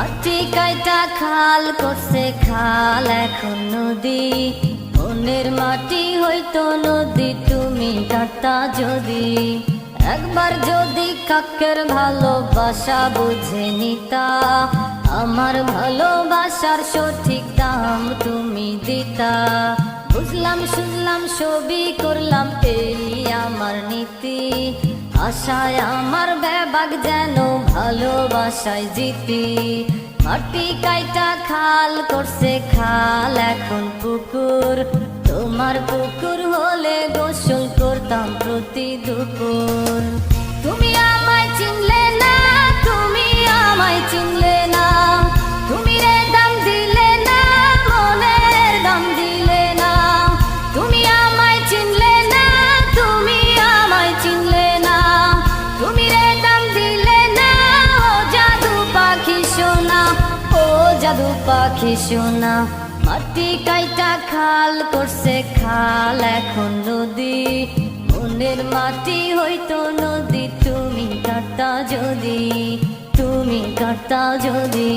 মাটি কাইটা খাল করছে খাল এখন নদী, মনের মাটি হইতো নদী তুমি কাটতা যদি। একবার যদি কাকের ভালোবাসা বুঝে নিতা, আমার ভালোবাসার সঠিক দাম তুমি দিতা। বুঝলাম শুনলাম সবই করলাম এই আমার নীতি, আশায় আমার বেবাক যেন ভালোবাসায় জিতি। মাটি কাইটা খাল করছে খাল এখন পুকুর, তোমার পুকুর হলে গোসল করতাম প্রতি দুপুর। তুমি আমায় চিনলে না, তুমি আমায় চিনলে না, তুমি রে দাম দিলে না, মনের দাম দিলে না। তুমি আমায় চিনলে না, তুমি আমায় চিনলে না, তুমি রে দাম দিলে না। ও জাদু পাখি সোনা, ও জাদু পাখি সোনা। মাটি কাইটা খাল করছে খাল এখন নদী, মনের মাটি হইতো নদী তুমি কাটতা যদি, তুমি কাটতা যদি।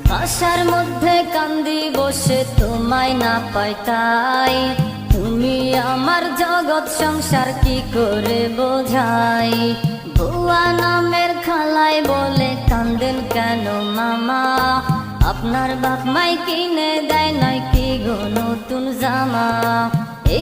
বাসার মধ্যে কান্দি বসে তোমায় না পাইতাই, তুমি আমার জগৎ সংসার কি করে বোঝাই। বুয়া নামের খালাই বলে কান্দেন কেন মামা, আপনার বাপ মাই কিনে দেয় নাই কি গো নতুন জামা।